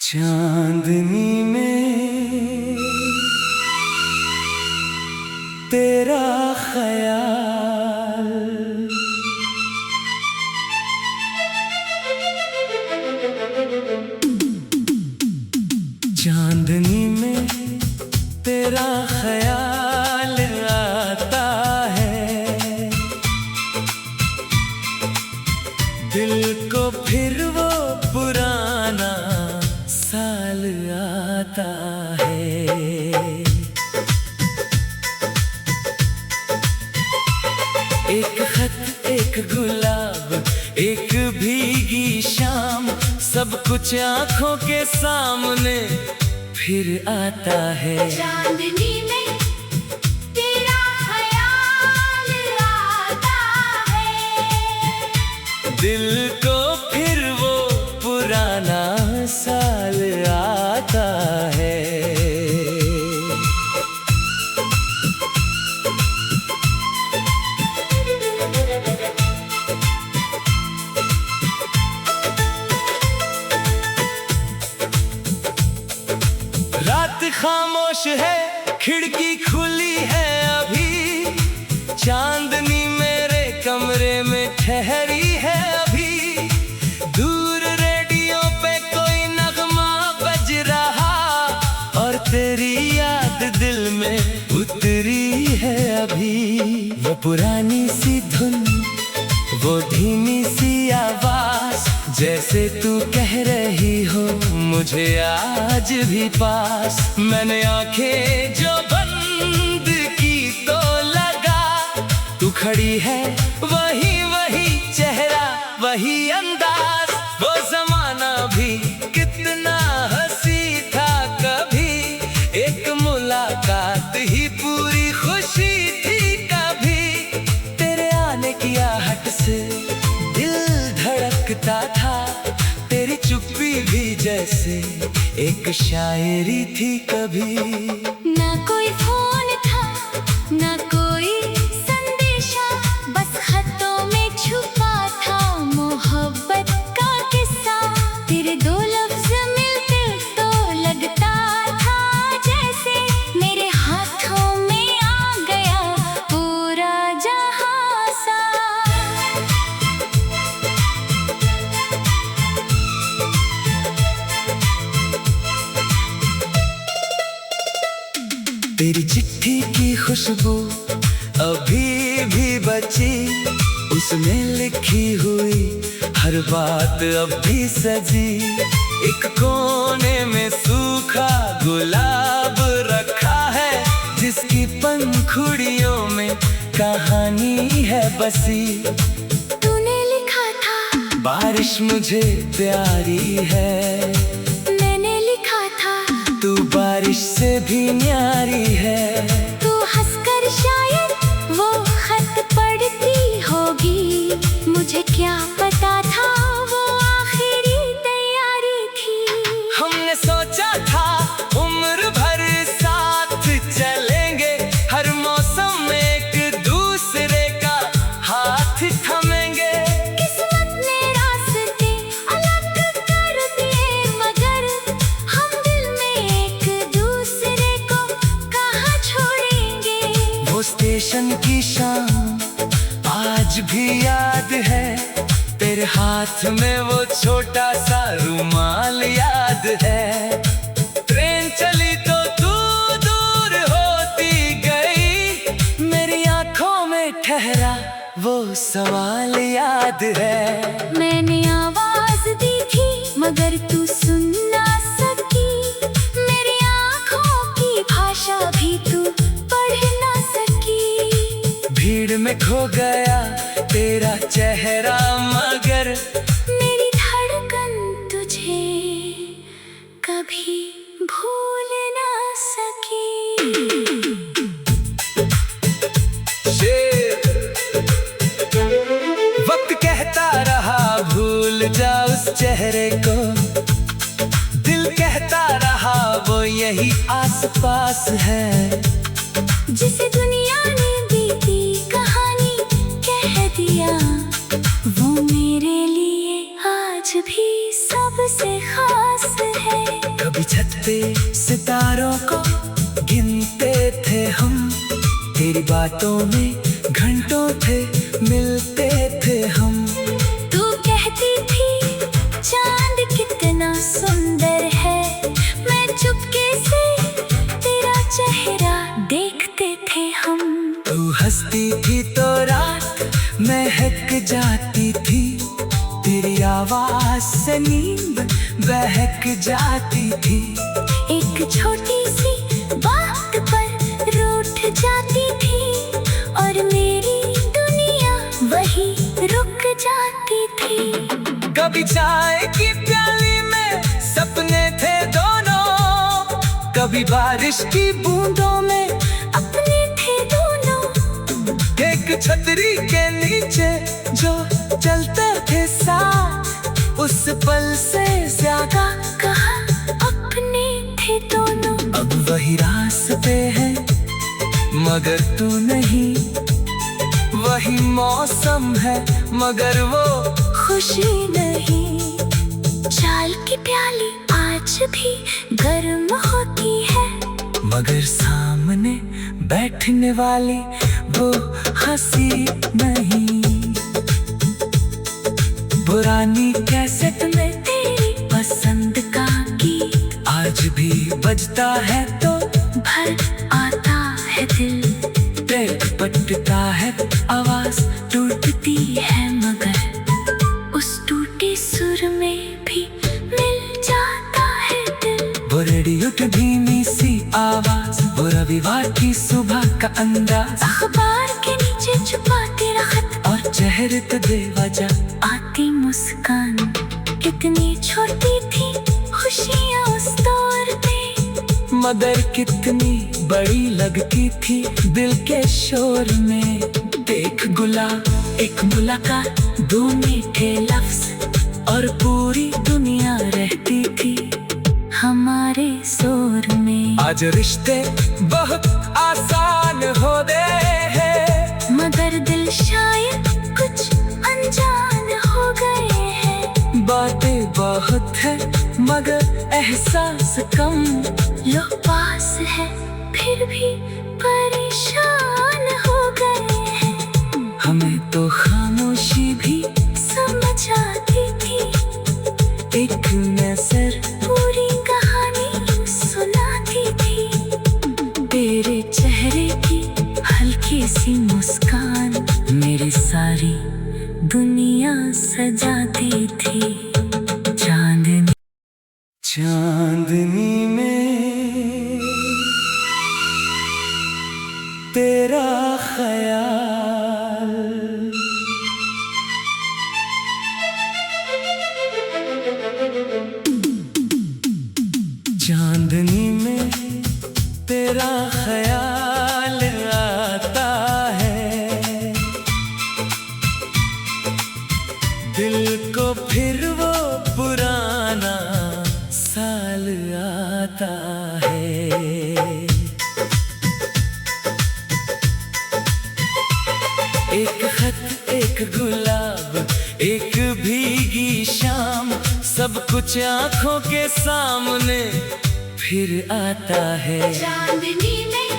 चांदनी में तेरा ख्याल, चांदनी में तेरा ख्याल आता है, दिल को फिर वो पुराना साल आता है। एक खत, एक गुलाब, एक भीगी शाम, सब कुछ आंखों के सामने फिर आता है। चांदनी में तेरा ख्याल आता है, दिल को फिर वो पुराना साल आता है। रात खामोश है, खिड़की खुली है अभी, चांदनी मेरे कमरे में ठहरी है अभी। दूर रेडियो पे कोई नगमा बज रहा, और तेरी याद दिल में उतरी है अभी। वो पुरानी सी धुन, वो धीमी सी आवाज, जैसे तू कह रही हो मुझे आज भी पास। मैंने आंखें जो बंद की तो लगा तू खड़ी है, वही वही चेहरा, वही अंदाज। वो जमाना भी कितना हंसी था कभी, एक मुलाकात ही पूरी खुशी थी कभी। तेरे आने की आहट से दिल धड़कता था, तेरी चुप्पी भी जैसे एक शायरी थी कभी। ना कोई फोन था, ना कोई संदेशा, बस खतों में छुपा था मोहब्बत का किस्सा। तेरे दो लफ्ज मिलते तो लगता था जैसे मेरे हाथों में आ गया पूरा जहां सा। तेरी चिट्ठी की खुशबू अभी भी बची, उसमें लिखी हुई हर बात अब भी सजी। एक कोने में सूखा गुलाब रखा है, जिसकी पंखुड़ियों में कहानी है बसी। तूने लिखा था बारिश मुझे प्यारी है, मैंने लिखा था तू बारिश से भी न्यारी है। तू हंसकर शायद वो खत पढ़ती होगी, मुझे क्या पता था वो आखिरी तैयारी थी। हमने सोचा था उम्र भर साथ चलेंगे, हर मौसम में एक दूसरे का हाथ थमेंगे। किस्मत ने रास्ते अलग कर दिए, मगर हम दिल में एक दूसरे को कहाँ छोड़ेंगे। वो स्टेशन की शाम आज भी याद है, तेरे हाथ में वो छोटा सा रुमाल याद है। ट्रेन चली तो तू दूर होती गई, मेरी आंखों में ठहरा वो सवाल याद है। मैंने आवाज दी थी मगर तू सुन ना सकी, मेरी आँखों की भाषा भी तू पढ़ ना सकी। भीड़ में खो गया तेरा चेहरा, मगर मेरी धड़कन तुझे कभी भूल ना सकी। वक्त कहता रहा भूल जा उस चेहरे को, दिल कहता रहा वो यही आसपास है। जिसे दुनिया ने बीती कहानी कह दिया, वो मेरे लिए आज भी सबसे खास है। कभी छत पे सितारों को गिनते थे हम, तेरी बातों में घंटों थे मिलते थे हम। तू कहती थी चांद कितना सुंदर है, मैं चुपके से तेरा चेहरा देखते थे हम। तू हंसती थी तो रात महक जाती थी, तेरी आवाज से नींद बहक जाती थी। एक छोटी सी बात पर रूठ जाती थी और मेरी दुनिया वही रुक जाती थी। कभी चाय की प्याली में सपने थे दोनों, कभी बारिश की बूंदों में अपने थे दोनों। एक छतरी के नीचे जो चलते थे साथ, उस पल से ज्यादा कहा अपने थे दोनों। अब वही रास्ते हैं मगर तू नहीं, वही मौसम है मगर वो खुशी नहीं। चाय की प्याली आज भी गर्म होती है, मगर सामने बैठने वाली वो हंसी नहीं। पुरानी कैसेट में तेरी पसंद का गीत आज भी बजता है तो भर आता है दिल। टेप पटता है आवाज टूटती है मगर उस टूटे सुर में भी मिल जाता है दिल। वो रेडियो की धीमी सी आवाज, वो रविवार की सुबह का अंदाज, अखबार के नीचे छुपा तेरा खत और चेहरे पे बेवजह आती मुस्कान। कितनी छोटी थी खुशियाँ उस दौर में, मगर कितनी बड़ी लगती थी दिल के शोर में। एक गुलाब एक मुलाकात, दो मीठे लफ्ज और पूरी दुनिया रहती थी हमारे शोर में। आज रिश्ते बहुत आसान हो गए हैं, मगर दिल शायद कुछ अनजान हो गए हैं। बातें बहुत है मगर एहसास कम, लोग पास है फिर भी परेशान हो गए हैं। हमें तो खामोशी भी समझ आती थी, एक नजर पूरी कहानी सुनाती थी। तेरे चेहरे की हल्की सी मुस्कान मेरी सारी दुनिया सजाती थी। चांदनी चांदनी में तेरा ख्याल, चांदनी में तेरा ख्याल आता है, दिल को फिर वो पुराना साल आता है। एक खत एक गुलाब एक भीगी शाम, सब कुछ आंखों के सामने फिर आता है। चांदनी में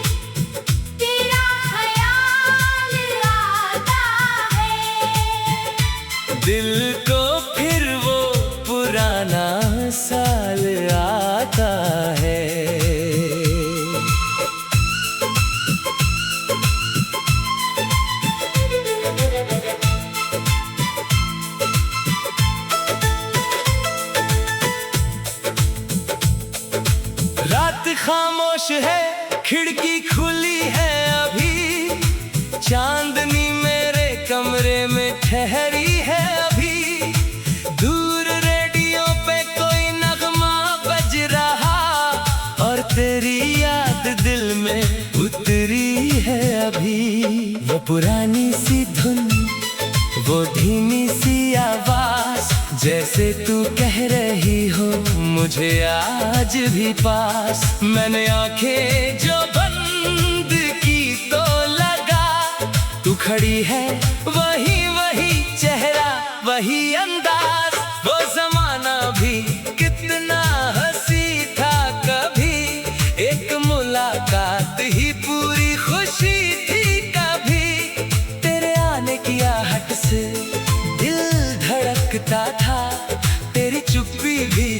तेरा ख्याल आता है, दिल को फिर वो पुराना साल आता है। रात खामोश है खिड़की खुली है अभी, चांदनी मेरे कमरे में ठहरी है अभी। दूर रेडियो पे कोई नगमा बज रहा और तेरी याद दिल में उतरी है अभी। वो पुरानी सी धुन, वो धीमी सी आवाज, जैसे तू कह रही हो मुझे आज भी पास। मैंने आंखें जो बंद की तो लगा तू खड़ी है, वही वही चेहरा वही अंदाज। वो जमाना भी कितना हंसी था,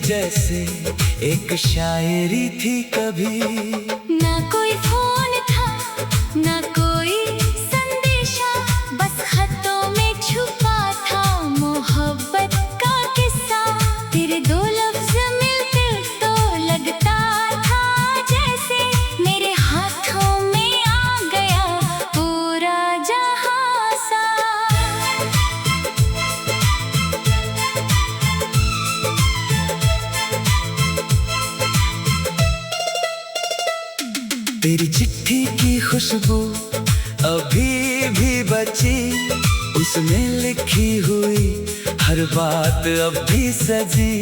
जैसे एक शायरी थी कभी। ना कोई फोन था ना कोई संदेशा, बस खतों में छुपा था मोहब्बत का किस्सा। तेरे दो लफ्ज मिलते तो लगता था जैसे मेरे हाथों में आ गया पूरा जहां सा। तेरी चिट्ठी की खुशबू अभी भी बची, उसमें लिखी हुई हर बात अब भी सजी।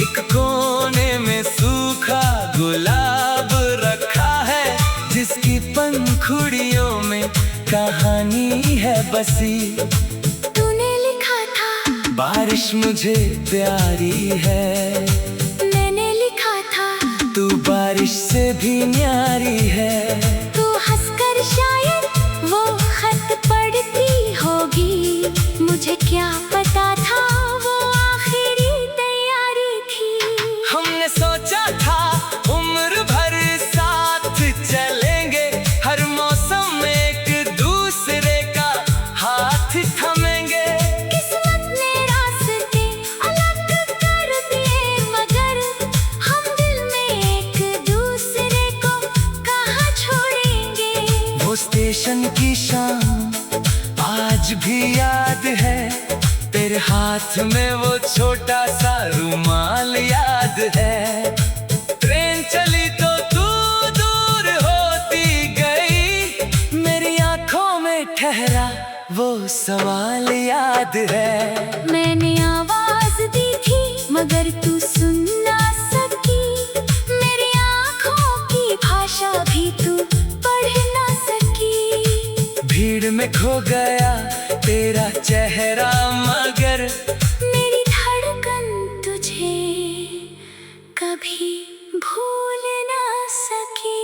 एक कोने में सूखा गुलाब रखा है, जिसकी पंखुड़ियों में कहानी है बसी। तूने लिखा था बारिश मुझे प्यारी है, मैंने लिखा था तू बारिश से भी न्यारी है। तू हंसकर शायद वो खत पढ़ती होगी, मुझे क्या पता था वो आखिरी तैयारी थी। हमने सोचा था उम्र भर साथ चलेंगे, हर मौसम में एक दूसरे का हाथ थमेंगे। किस्मत ने रास्ते अलग कर दिए, मगर हम दिल में एक दूसरे को कहाँ छोड़ेंगे। वो स्टेशन की शाम आज भी याद है, तेरे हाथ में वो छोटा सा रुमाल याद है। ट्रेन चली तो तू दूर होती गई, मेरी आंखों में ठहरा वो सवाल याद है। मैंने आवाज दी थी मगर तू सुन ना सकी, मेरी आँखों की भाषा भी तू पढ़ ना सकी। भीड़ में खो गया तेरा चेहरा, मगर मेरी धड़कन तुझे कभी भूल ना सकी।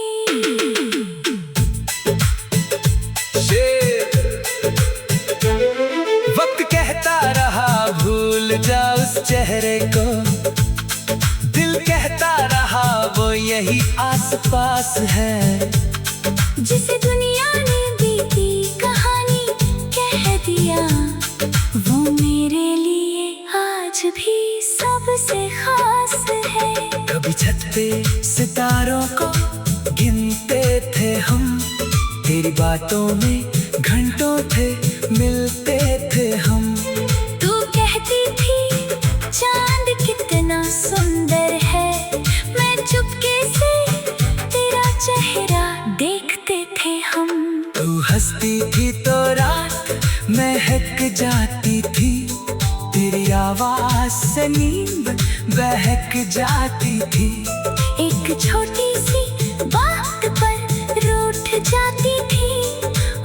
वक्त कहता रहा भूल जा उस चेहरे को, दिल कहता रहा वो यही आसपास है। जिसे दुनिया ने बीती कहानी कह दिया, वो मेरे लिए आज भी सबसे खास है। कभी छत पे सितारों को गिनते थे हम, तेरी बातों में घंटों थे मिलते थे हम। तू कहती थी चांद कितना सुंदर है, मैं चुपके से तेरा चेहरा देखते थे हम। तू हंसती थी तो रात महक जाती थी, तेरी आवाज से नींद बहक जाती थी। एक छोटी सी बात पर रूठ जाती थी,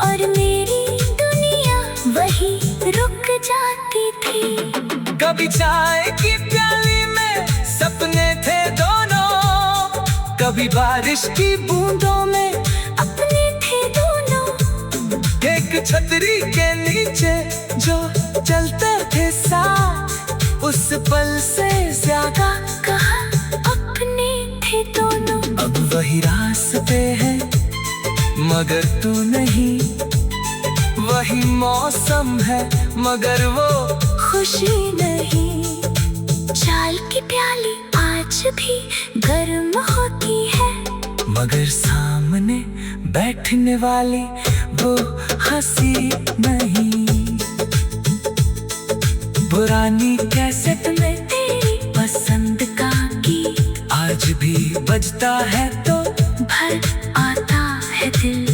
और मेरी दुनिया वही रुक जाती थी। कभी चाय की प्याली में सपने थे दोनों, कभी बारिश की बूंदों में अपने थे दोनों। एक छतरी के नीचे जो चलते थे साथ, उस पल से ज्यादा कहा अपने थे दोनों। अब वही रास्ते हैं मगर तू नहीं, वही मौसम है मगर वो खुशी नहीं। चाय की प्याली आज भी गर्म होती है, मगर सामने बैठने वाली वो हंसी नहीं। पुरानी कैसेट में तेरी पसंद का गीत आज भी बजता है तो भर आता है दिल।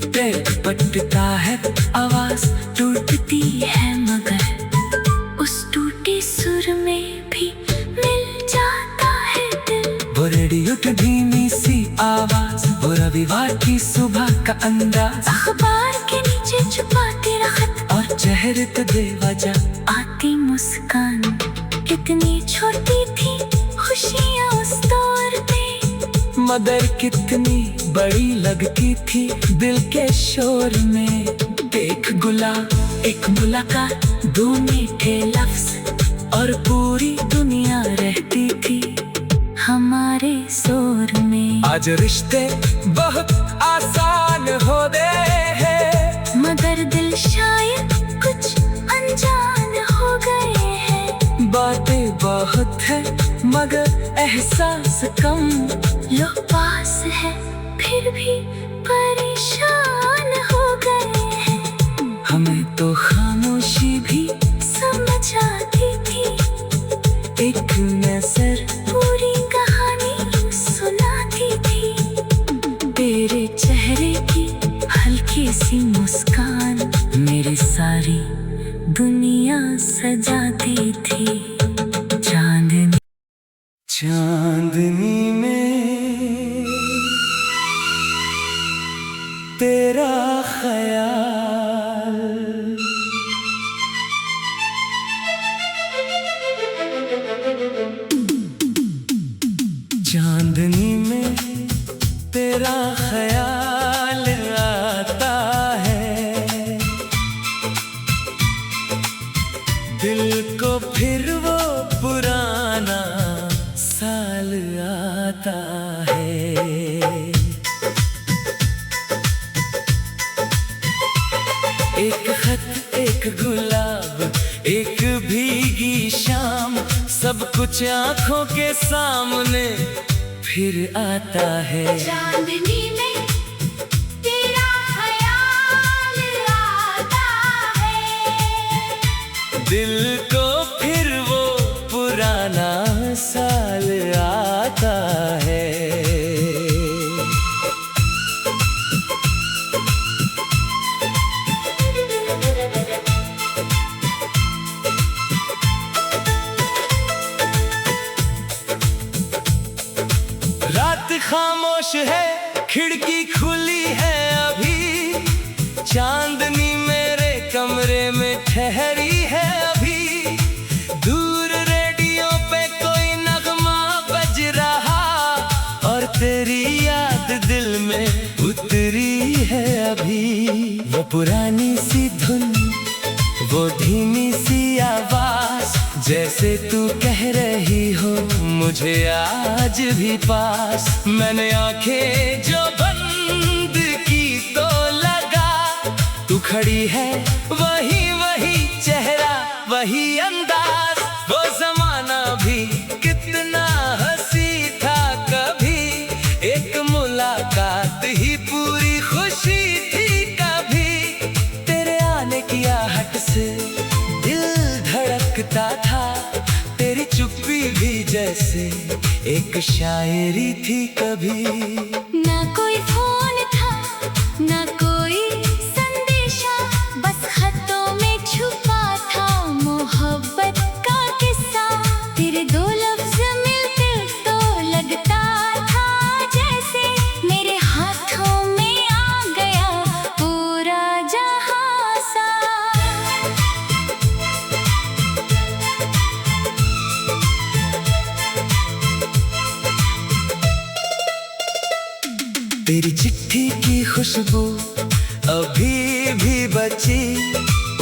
टेप पटता है आवाज टूटती है, मगर उस टूटे सुर में भी मिल जाता है दिल। वो रेडियो की धीमी सी आवाज, वो रविवार की सुबह का अंदाज, अखबार के नीचे छुपा तेरा खत और चेहरे पे बेवजह आती मुस्कान। कितनी छोटी थी खुशियाँ उस दौर में, मगर कितनी बड़ी लगती थी दिल के शोर में। एक गुलाब एक मुलाकात, दो मीठे लफ्ज और पूरी दुनिया रहती थी हमारे शोर में। आज रिश्ते बहुत आसान हो गए हैं, मगर दिल शायद कुछ अनजान हो गए हैं। बातें बहुत है मगर एहसास कम। लोग पास है फिर भी परेशान हो गए हैं। हमें तो खामोशी भी समझ आती थी, एक नजर पूरी कहानी सुनाती थी। तेरे चेहरे की हल्की सी मुस्कान मेरी सारी दुनिया सजाती थी। चांदनी चांदनी में तेरा ख्याल, चांदनी में तेरा ख्याल आता है। दिल को फिर वो पुराना साल आता है। एक खत, एक गुलाब, एक भीगी शाम, सब कुछ आंखों के सामने फिर आता है। चांदनी में तेरा ख्याल आता है। दिल को फिर वो पुराना साल आता है। रात खामोश है, खिड़की खुली है अभी, चांदनी मेरे कमरे में ठहरी है अभी। दूर रेडियो पे कोई नगमा बज रहा, और तेरी याद दिल में उतरी है अभी। वो पुरानी सी धुन, वो धीमी सी आवाज, जैसे तू कह रही हो मुझे आज भी पास। मैंने आंखें जो बंद की तो लगा तू खड़ी है, वही वही चेहरा, वही अंदाज। वो जमाना भी कितना हंसी था कभी, एक मुलाकात ही पूरी खुशी थी कभी। तेरे आने की आहट से दिल धड़कता था, तेरी चुप्पी भी जैसे एक शायरी थी कभी। ना कोई फोन था, ना कोई संदेशा, बस खतों में छुपा था मोहब्बत का किस्सा। तेरे दो लफ्ज मिलते तो लगता था जैसे मेरे हाथों में आ गया पूरा जहां सा। तेरी चिट्ठी की खुशबू अभी भी बची,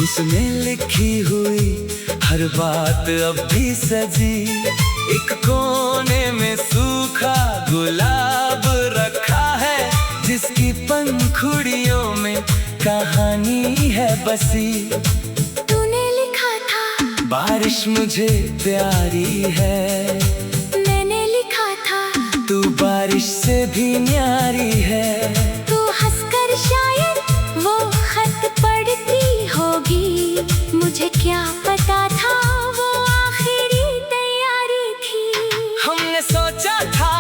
उसमें लिखी हुई हर बात अब भी सजी। एक कोने में सूखा गुलाब रखा है, जिसकी पंखुड़ियों में कहानी है बसी। तूने लिखा था बारिश मुझे प्यारी है, मैंने लिखा था तू बारिश से भी न्यारी है। तू हंसकर शायद वो खत पढ़ती होगी, मुझे क्या पता था वो आखिरी तैयारी थी। हमने सोचा था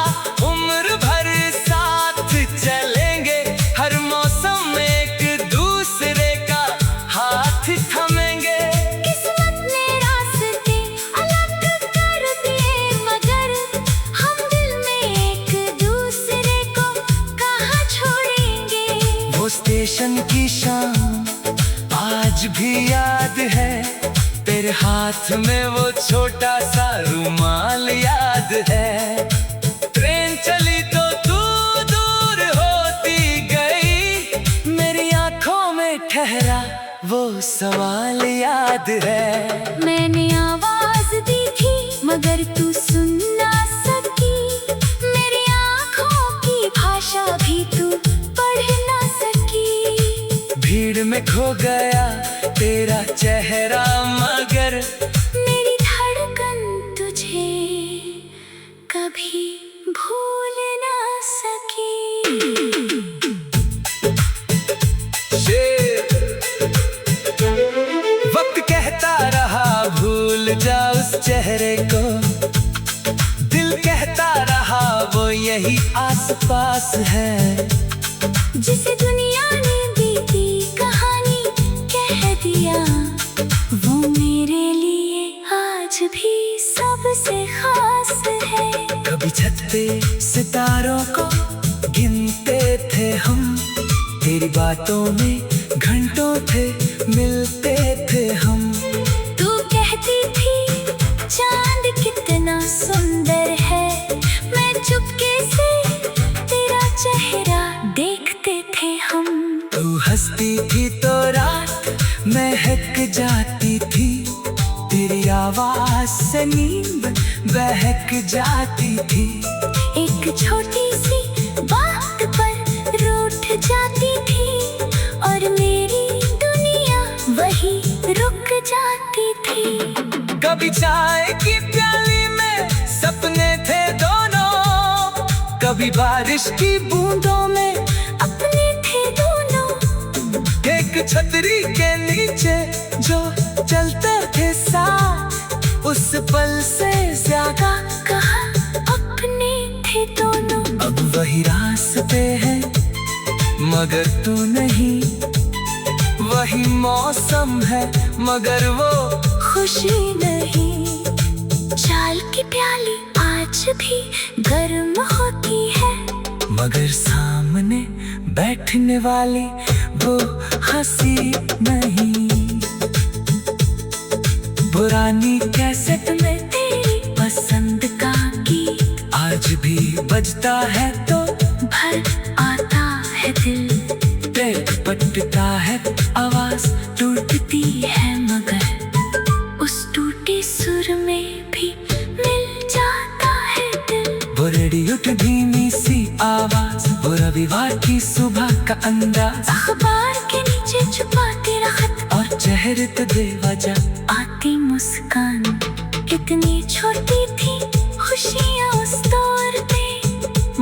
उम्र भर साथ चलेंगे, हर मौसम में एक दूसरे का हाथ थमेंगे। किस्मत ने रास्ते अलग कर दिए, मगर हम दिल में एक दूसरे को कहाँ छोड़ेंगे। वो स्टेशन की शाम आज भी याद है, तेरे हाथ में वो छोटा सा रुमाल याद है। ट्रेन चली तो तू दूर होती गई, मेरी आंखों में ठहरा वो सवाल याद है। मैंने आवाज खो गया तेरा चेहरा मगर मेरी धड़कन तुझे कभी भूल ना सकी। वक्त कहता रहा भूल जा उस चेहरे को, दिल कहता रहा वो यही आसपास है। जिसे दुनिया ने बीती कहानी कह दिया, वो मेरे लिए आज भी सबसे खास है। कभी छत पे सितारों को गिनते थे हम, तेरी बातों में घंटों थे मिलते थे हम। तू कहती थी चांद कितना सुंदर है, मैं चुपके से तेरा चेहरा देखते थे हम। तू हंसती थी तो रात महक जाती थी, तेरी आवाज से नींद बहक जाती थी। एक छोटी सी बात पर रूठ जाती थी, और मेरी दुनिया वही रुक जाती थी। कभी चाय की प्याली में सपने थे दोनों, कभी बारिश की बूंदों में अपने थे दोनों। एक छतरी के नीचे जो चलते थे साथ, उस पल से ज्यादा कहा अपने थे दोनों। अब वही रास्ते हैं मगर तू नहीं, वही मौसम है मगर वो खुशी नहीं। चाय की प्याली आज भी गर्म होती है, मगर सामने बैठने वाली वो हंसी नहीं। पुरानी कैसेट में तेरी पसंद का गीत आज भी बजता है तो भर आता है दिल। टेप पटता है आवाज टूटती है, मगर उस टूटे सुर में भी मिल जाता है दिल। वो रेडियो की धीमी सी आवाज, वो रविवार की सुबह का अंदाज, अखबार के नीचे छुपा तेरा खत और चेहरे तो बेवजह आती मुस्कान। कितनी छोटी थी खुशियाँ उस दौर पे,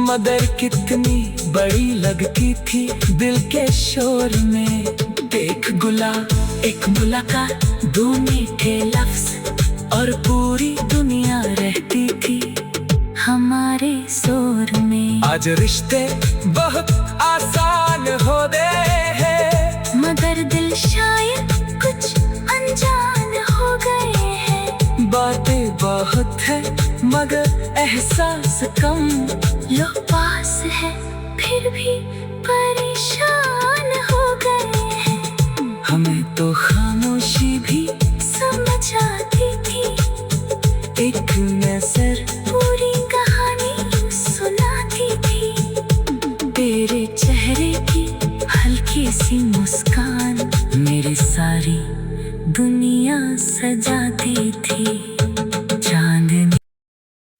मगर कितनी बड़ी लगती थी दिल के शोर में। एक गुलाब एक मुलाकात, दो मीठे लफ्ज और पूरी दुनिया रहती थी हमारे शोर में। आज रिश्ते बहुत आसान हो गए हैं, मगर दिल शायद कुछ अनजान हो गए हैं। बातें बहुत है मगर एहसास कम, लोग पास है फिर भी परेशान हो गए हैं। हमें तो खामोशी भी समझ आती थी, एक नजर पूरी कहानी सुनाती थी। तेरे चेहरे की हल्की सी मुस्कान मेरी सारी दुनिया सजाती थी। चांदनी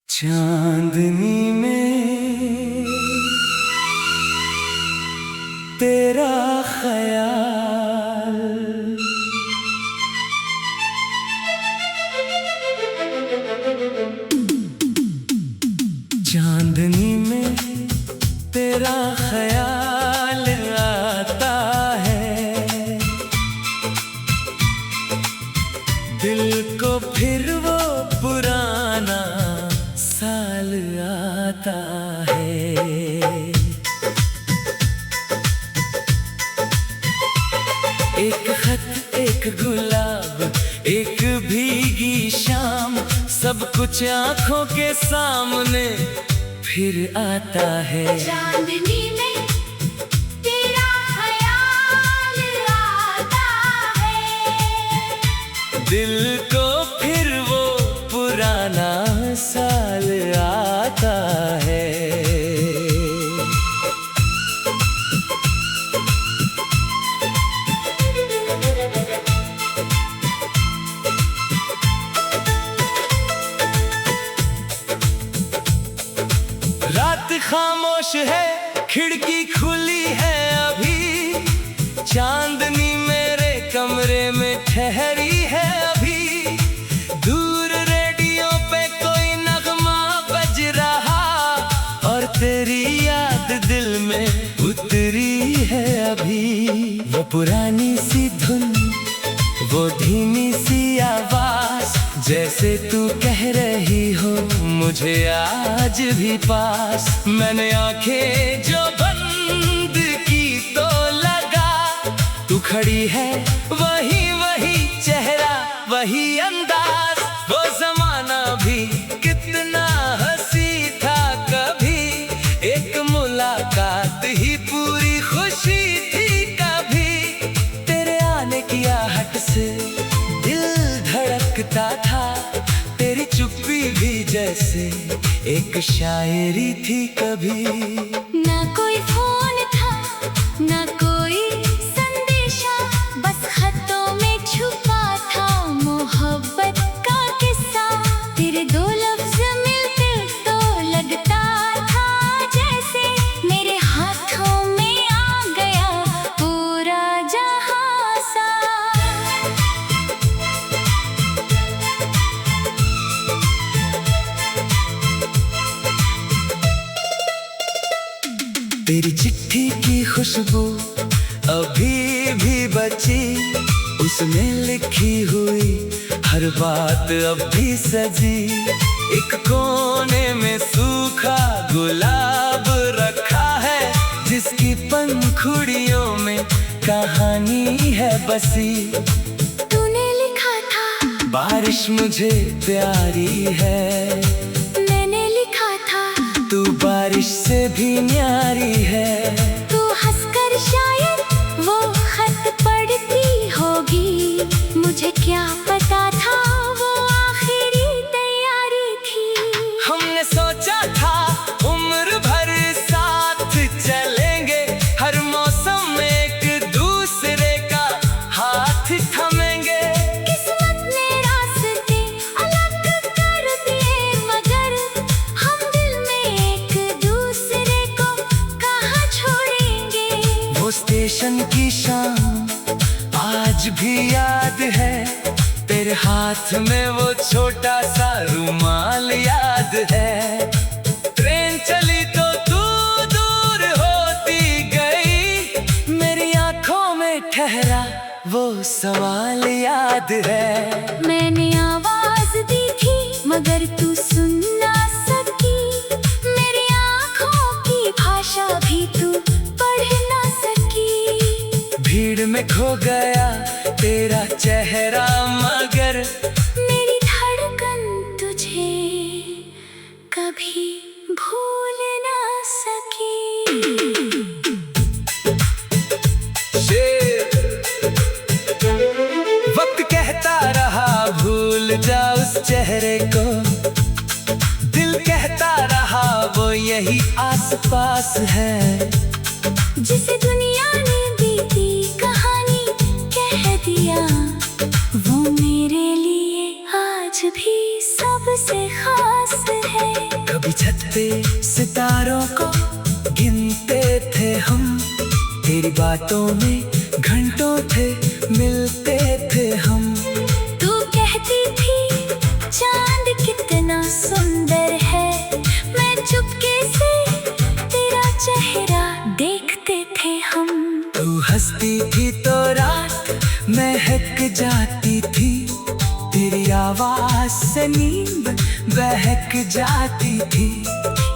चांदनी में तेरा ख्याल, चांदनी में तेरा ख्याल आता है, दिल को फिर वो पुराना साल आता है। एक खत एक गुलाब एक भीगी शाम, सब कुछ आंखों के सामने फिर आता है। चांदनी में तेरा ख्याल आता है, दिल को फिर वो पुराना साल आता है। रात खामोश है, खिड़की खुली है अभी, चांदनी में ठहरी है अभी। दूर रेडियो पे कोई नगमा बज रहा, और तेरी याद दिल में उतरी है अभी। वो पुरानी सी धुन, वो धीमी सी आवाज, जैसे तू कह रही हो मुझे आज भी पास। मैंने आंखें जो बंद की तो लगा तू खड़ी है, वही वही चेहरा वही अंदाज। वो जमाना भी कितना हंसी था कभी, एक मुलाकात ही पूरी खुशी थी कभी। तेरे आने की आहट से दिल धड़कता था, तेरी चुप्पी भी जैसे एक शायरी थी कभी। ना कोई फोन था, ना कोई संदेशा, बस खतों में छुपा था मोहब्बत का किस्सा। तेरे दो लफ्ज मिलते तो लगता था जैसे मेरे हाथों में आ गया पूरा जहां सा। तेरी चिट्ठी की खुशबू अभी भी बची, उसमें लिखी हुई हर बात अब भी सजी। एक कोने में सूखा गुलाब रखा है, जिसकी पंखुड़ियों में कहानी है बसी। तूने लिखा था बारिश मुझे प्यारी है, मैंने लिखा था तू बारिश से भी न्यारी है। तू हंसकर शायद वो खत पढ़ती होगी, मुझे क्या पता था वो आखिरी तैयारी थी। हमने सोचा था उम्र भर साथ चलेंगे, हर मौसम में एक दूसरे का हाथ थमेंगे। किस्मत ने रास्ते अलग कर दिए, मगर हम दिल में एक दूसरे को कहाँ छोड़ेंगे। वो स्टेशन की शाम आज भी याद है, तेरे हाथ में वो छोटा सा रुमाल याद है। ट्रेन चली तो तू दूर होती गई, मेरी आंखों में ठहरा वो सवाल याद है। मैंने आवाज दी थी मगर तू सुन ना सकी, मेरी आँखों की भाषा भी तू पढ़ ना सकी। भीड़ में खो गया तेरा चेहरा, मगर मेरी धड़कन तुझे कभी भूल ना सकी। वक्त कहता रहा भूल जा उस चेहरे को, दिल कहता रहा वो यही आसपास है। जिसे दुनिया ने बीती कहानी कह दिया, वो मेरे लिए आज भी सबसे खास है। कभी छत पे सितारों को गिनते थे हम, तेरी बातों में घंटों थे मिलते थे हम। तू कहती थी चांद कितना सुंदर है, मैं चुपके से तेरा चेहरा देखते थे हम। तू हंसती थी तो रात महक जाती थी, तेरी आवाज से नींद बहक जाती थी।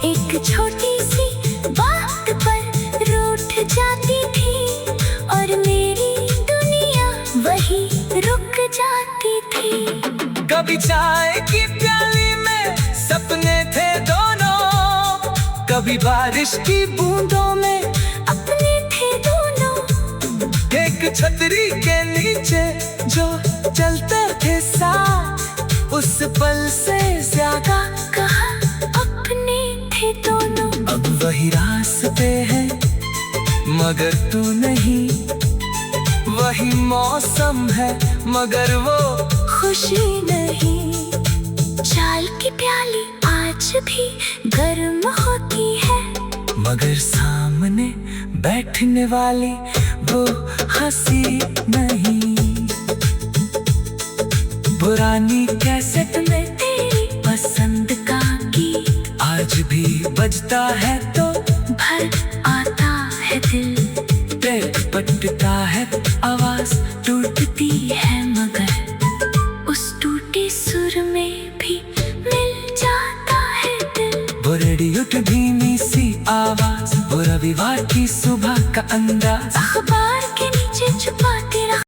एक छोटी सी बात पर रूठ जाती थी, और मेरी दुनिया वही रुक जाती थी। कभी चाय की प्याली में सपने थे दोनों, कभी बारिश की बूंदों में अपने थे दोनों। एक छतरी के नीचे जो चलते थे साथ, उस पल से ज्यादा कहा अपने थे दोनों। अब वही रास्ते हैं मगर तू नहीं, वही मौसम है मगर वो खुशी नहीं। चाय की प्याली आज भी गर्म होती है, मगर सामने बैठने वाली वो हंसी नहीं। पुरानी कैसेट में तेरी पसंद का गीत आज भी बजता है तो भर आता है दिल। टेप पटता है आवाज टूटती है मगर उस टूटे सुर में भी मिल जाता है दिल। वो रेडियो की धीमी सी आवाज, वो रविवार की सुबह का अंदाज, अखबार के नीचे छुपा